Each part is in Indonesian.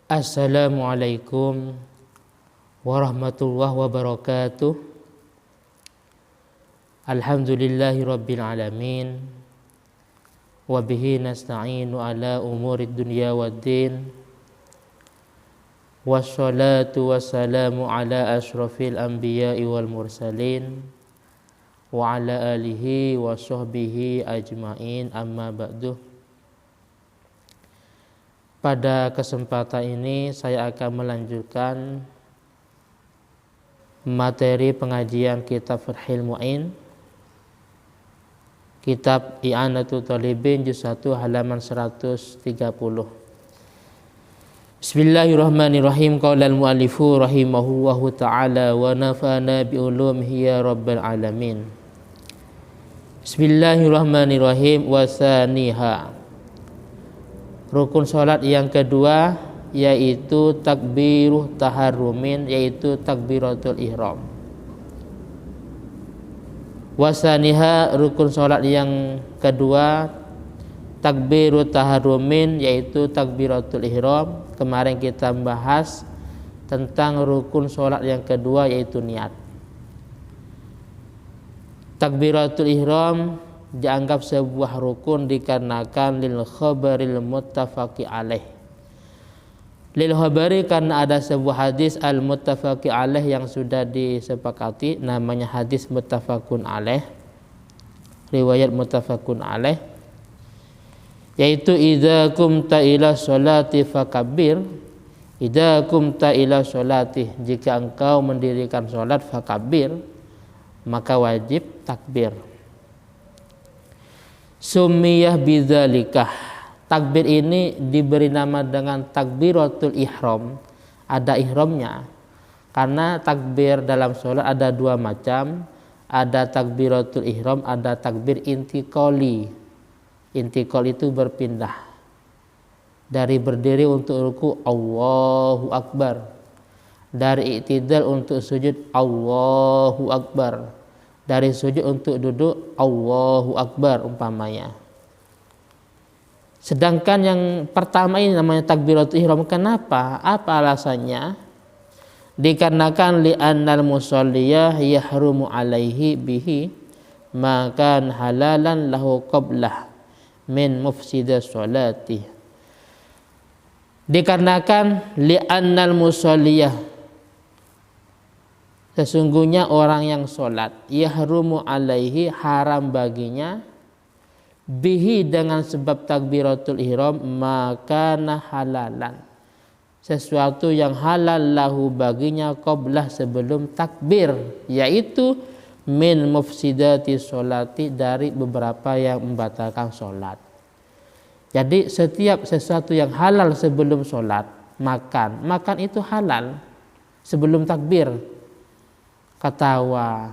Assalamualaikum warahmatullahi wabarakatuh. Alhamdulillahi rabbil alamin. Wabihi nasta'inu ala umurid dunya waddin. Wassalatu wassalamu ala ashrafil anbiya'i wal mursalin. Wa ala alihi wa sahbihi ajma'in, amma ba'du. Pada kesempatan ini saya akan melanjutkan materi pengajian kitab Fathul Mu'in, kitab I'anatul Talibin juz 1 halaman 130. Bismillahirrahmanirrahim. Qala al-mu'allifu rahimahullahu ta'ala wa nafa'ana bi ulumihi ya rabbal alamin. Bismillahirrahmanirrahim. Wa tsaniha, rukun sholat yang kedua yaitu takbiruh taharrumin, yaitu takbiratul ihram. Wasaniha, rukun sholat yang kedua takbirut taharrumin, yaitu takbiratul ihram. Kemarin kita bahas tentang rukun sholat yang kedua yaitu niat. Takbiratul ihram dianggap sebuah rukun dikarenakan lil khabaril muttafaqi alaih. Lil khabari karena ada sebuah hadis al muttafaqi alaih yang sudah disepakati, namanya hadis muttafaqun alaih, riwayat muttafaqun alaih, yaitu idza kumta ila sholati fakabbir. Idza kumta ila sholati, jika engkau mendirikan sholat, fakabbir, maka wajib takbir. Sumiyah bidzalikah, takbir ini diberi nama dengan takbiratul ihram, ada ihramnya. Karena takbir dalam sholat ada dua macam, ada takbiratul ihram, ada takbir intiqali. Intiqal itu berpindah dari berdiri untuk ruku, Allahu Akbar, dari i'tidal untuk sujud, Allahu Akbar, dari sujud untuk duduk, Allahu Akbar umpamanya. Sedangkan yang pertama ini namanya takbiratul ihram. Kenapa? Apa alasannya? Dikarenakan li'annal musalliyah yahrumu alaihi bihi maka halalan lahu qablah min mufsidas sholati. Dikarenakan li'annal musalliyah, sesungguhnya orang yang sholat, yahrumu alaihi, haram baginya, bihi, dengan sebab takbiratul ihram, maka halalan, sesuatu yang halal lahu baginya, qablah, sebelum takbir, yaitu min mufsidati sholati, dari beberapa yang membatalkan sholat. Jadi setiap sesuatu yang halal sebelum sholat, makan itu halal sebelum takbir. Ketawa,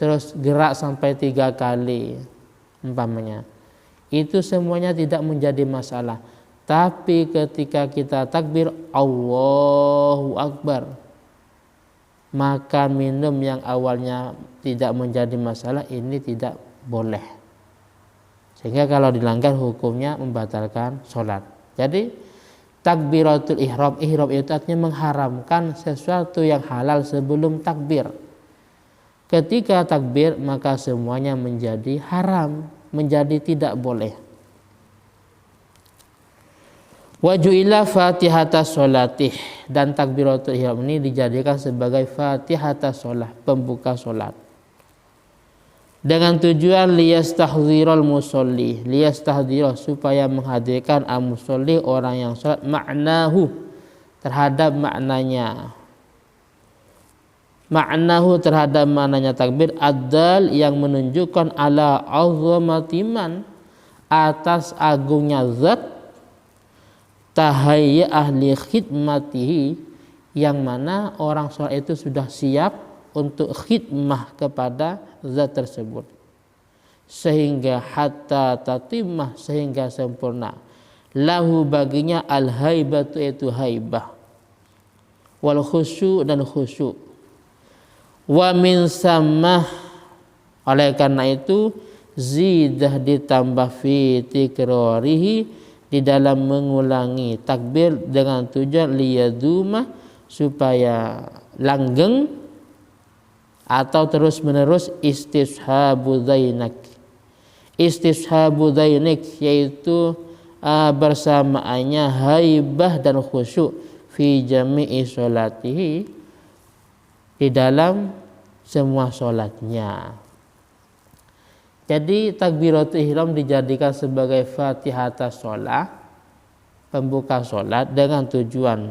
terus gerak sampai 3 kali umpamanya, itu semuanya tidak menjadi masalah. Tapi ketika kita takbir Allahu Akbar, maka minum yang awalnya tidak menjadi masalah ini tidak boleh, sehingga kalau dilanggar hukumnya membatalkan sholat. Jadi takbiratul ihram, ihram itu artinya mengharamkan sesuatu yang halal sebelum takbir. Ketika takbir maka semuanya menjadi haram, menjadi tidak boleh. Wajuila fatihatas sholatih, dan takbiratul ihram ini dijadikan sebagai fatihatas sholat, pembuka sholat, dengan tujuan liyastahdhirul musolli, liyastahdhirah, supaya menghadirkan al-musolli, orang yang sholat, ma'nahu, terhadap maknanya, ma'nahu, terhadap maknanya takbir, ad-dal, yang menunjukkan ala azamatiman, atas agungnya zat, tahayya ahli khidmatihi, yang mana orang sholat itu sudah siap untuk khidmah kepada zat tersebut, sehingga hatta tatimah, sehingga sempurna, lahu baginya al-haibatu, itu haibah, wal khusyu, dan khusyu, wa min sammah, oleh karena itu zidah ditambah fi tikrarihi, di dalam mengulangi takbir dengan tujuan liyaduma, supaya langgeng atau terus menerus istishabu dzainik. Istishabu dzainik yaitu bersamaannya haibah dan khusyuk fi jami'i sholatihi, di dalam semua sholatnya. Jadi takbiratul ihram dijadikan sebagai fatihatas sholat, pembuka sholat, dengan tujuan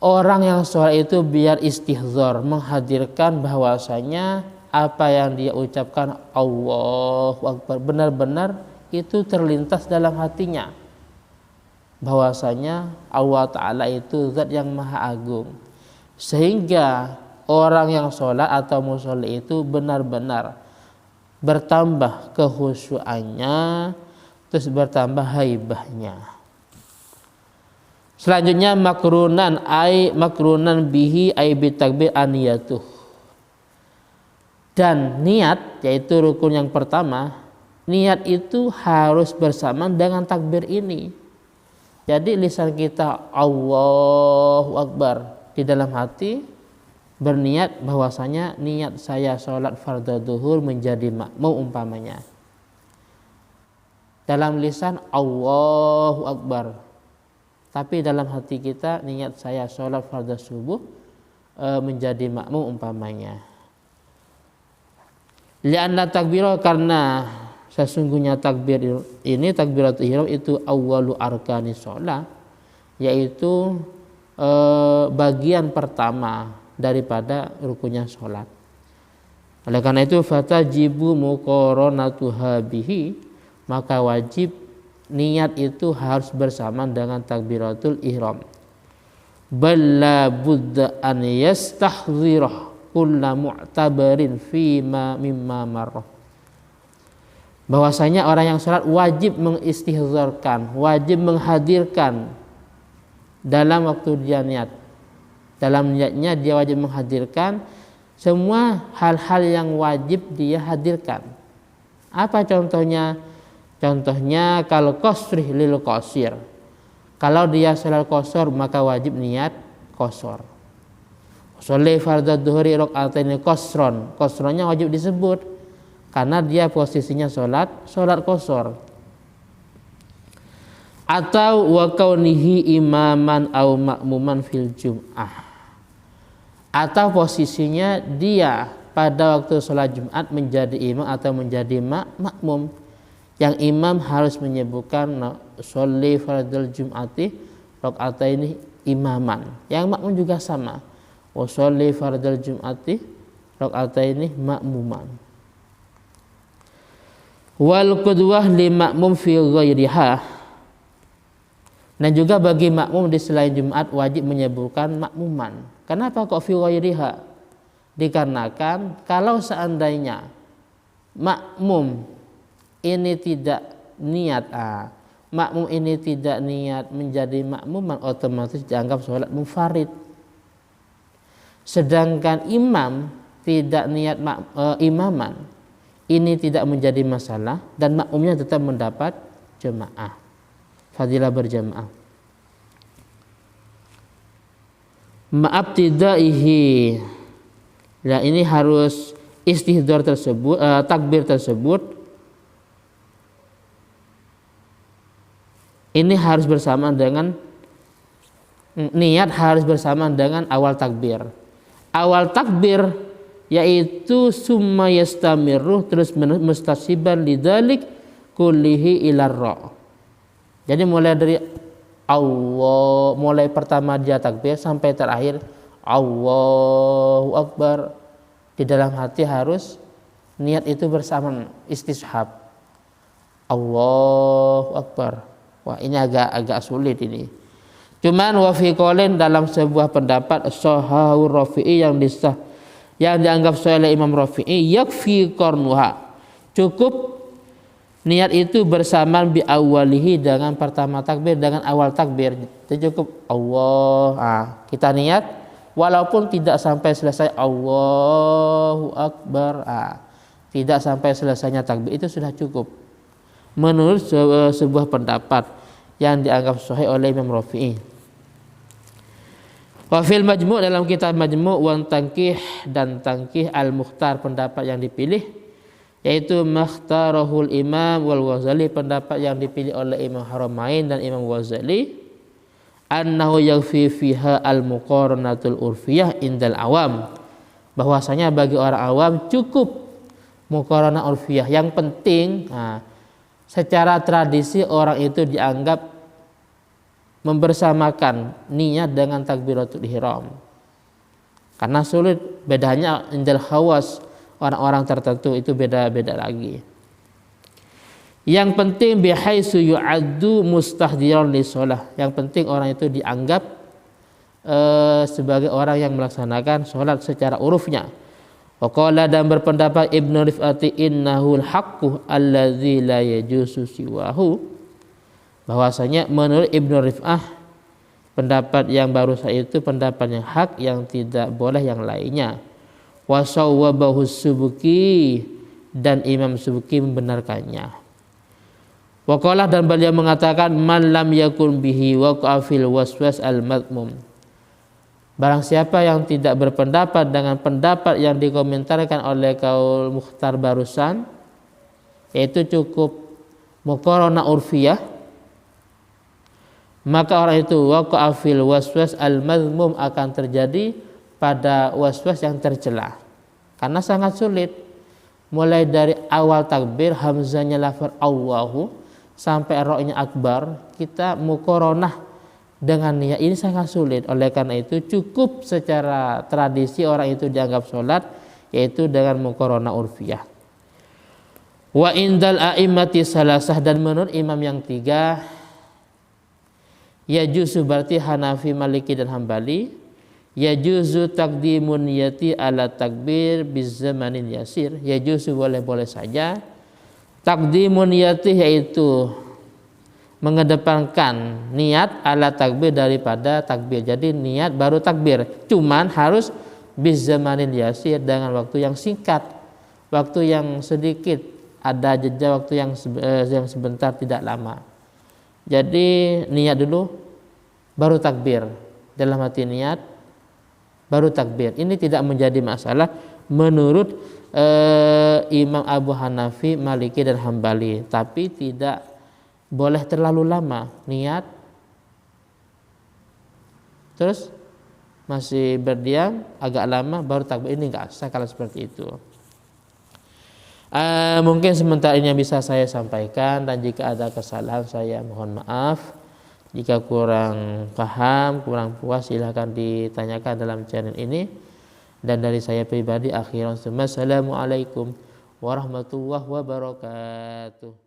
orang yang sholat itu biar istihzar, menghadirkan bahwasanya apa yang dia ucapkan Allahu Akbar benar-benar itu terlintas dalam hatinya, bahwasanya Allah Ta'ala itu zat yang maha agung, sehingga orang yang sholat atau musolli itu benar-benar bertambah kekhusyuannya, terus bertambah haibahnya. Selanjutnya makrunan bihi ay bitakbir aniyatuh. Dan niat, yaitu rukun yang pertama, niat itu harus bersamaan dengan takbir ini. Jadi lisan kita Allahu Akbar, di dalam hati berniat bahwasanya niat saya sholat fardhu duhur menjadi makmum umpamanya. Dalam lisan Allahu Akbar, tapi dalam hati kita niat saya sholat fardhu subuh menjadi makmum umpamanya. Lianna takbir, karena sesungguhnya takbir ini, takbiratul ihram itu awwalu arkani sholat, yaitu bagian pertama daripada rukunnya sholat. Oleh karena itu fatajibu muqaranatuha bihi, maka wajib niat itu harus bersamaan dengan takbiratul ihram. Balla budda an yastahzirah kulla mu'tabarin fima mimma marrah. Bahwasanya orang yang sholat wajib mengistihzarkan, wajib menghadirkan dalam waktu dia niat. Dalam niatnya dia wajib menghadirkan semua hal-hal yang wajib dia hadirkan. Apa contohnya? Contohnya kalau qasrih lil qasir. Kalau dia sholat qasar maka wajib niat qasar. Sholli fardhu dhuhri raka'ataini qasron. Qasronnya wajib disebut karena dia posisinya sholat qasar. Atau wa kaunihi imaman au makmuman fil jum'ah, atau posisinya dia pada waktu sholat Jumat menjadi imam atau menjadi makmum. Yang imam harus menyebutkan sholli fardhul jum'ati raka'ataini imaman. Yang makmum juga sama, wa sholli fardhul jum'ati raka'ataini makmuman. Wal qudwah li makmum fi ghairiha. Dan juga bagi makmum di selain Jumat wajib menyebutkan makmuman. Kenapa kok fi ghairiha? Dikarenakan kalau seandainya makmum ini tidak niat, makmum ini tidak niat menjadi makmuman, otomatis dianggap sholat munfarid. Sedangkan imam tidak niat imaman, ini tidak menjadi masalah dan makmumnya tetap mendapat jemaah, fadilah berjamaah. Ma'abtidaihi, nah ini harus istihdar tersebut, takbir tersebut ini harus bersamaan dengan niat, harus bersamaan dengan awal takbir. Awal takbir yaitu summa yastamirru, terus mustasiban lidzalik kullihi ilar ra. Jadi mulai dari Allah, mulai pertama dia takbir sampai terakhir Allahu Akbar, di dalam hati harus niat itu bersamaan, istishab Allahu Akbar. Wah, ini agak sulit ini. Cuman wa fi qaulin, dalam sebuah pendapat sahahu Rafi'i yang dianggap sahih oleh Imam Rafi'i, yakfi qarnuha, cukup niat itu bersamaan bi awalihi, dengan pertama takbir, dengan awal takbir itu cukup Allah. Kita niat walaupun tidak sampai selesai Allahu Akbar, tidak sampai selesainya takbir, itu sudah cukup. menurut sebuah pendapat yang dianggap sahih oleh Imam Rafi'i. Wa fil majmu' dalam kitab majmu' wan tankih dan tankih al-mukhtar pendapat yang dipilih yaitu makhtarahul Imam wal Ghazali pendapat yang dipilih oleh Imam Haramain dan Imam Ghazali annahu yakfi fiha al-muqaranatul urfiyah indal awam bahwasanya bagi orang awam cukup muqaranah urfiyah. Yang penting secara tradisi orang itu dianggap membersamakan niat dengan takbiratul ihram. Karena sulit bedanya indal khawas orang-orang tertentu itu beda-beda lagi. Yang penting bihaitsu yu'addu mustahdiran li shalah. Yang penting orang itu dianggap sebagai orang yang melaksanakan sholat secara urufnya. Wa qala dan berpendapat Ibnu Rif'ati innahul haqqu alladzi la yajuzu siwahu bahwasanya menurut Ibnu Rif'ah pendapat yang barusan itu pendapat yang hak yang tidak boleh yang lainnya. Wa sawwabahu Subki dan Imam Subki membenarkannya. Wa qala dan beliau mengatakan man lam yakun bihi waqa'a fil waswas al madmum. Barang siapa yang tidak berpendapat dengan pendapat yang dikomentarkan oleh Qaul Mukhtar barusan yaitu cukup muqaranah urfiyah, maka orang itu waqa'a fil waswas al-madhmum akan terjadi pada waswas yang tercela. Karena sangat sulit mulai dari awal takbir hamzahnya lafaz Allahu sampai ra-nya akbar kita muqaranah dengan niat ini sangat sulit. Oleh karena itu cukup secara tradisi orang itu dianggap sholat yaitu dengan muqaranah urfiyah. Wa indal a'immati salasah dan menurut imam yang tiga yajuzu berarti Hanafi, Maliki dan Hambali yajuzu taqdimun niyati ala takbir bizamanin yasir. Yajuzu boleh-boleh saja taqdimun niyati yaitu mengedepankan niat ala takbir daripada takbir. Jadi niat baru takbir, cuman harus bizamanin yasir dengan waktu yang singkat, waktu yang sedikit, ada jeda waktu yang sebentar tidak lama. Jadi niat dulu baru takbir, dalam hati niat baru takbir. Ini tidak menjadi masalah menurut Imam Abu Hanafi, Maliki dan Hambali. Tapi tidak boleh terlalu lama niat terus masih berdiam agak lama baru takbir. Ini enggak sah kalau seperti itu. Mungkin sementara ini yang bisa saya sampaikan, dan jika ada kesalahan saya mohon maaf. Jika kurang paham, kurang puas silahkan ditanyakan dalam channel ini. Dan dari saya pribadi akhiran assalamualaikum warahmatullahi wabarakatuh.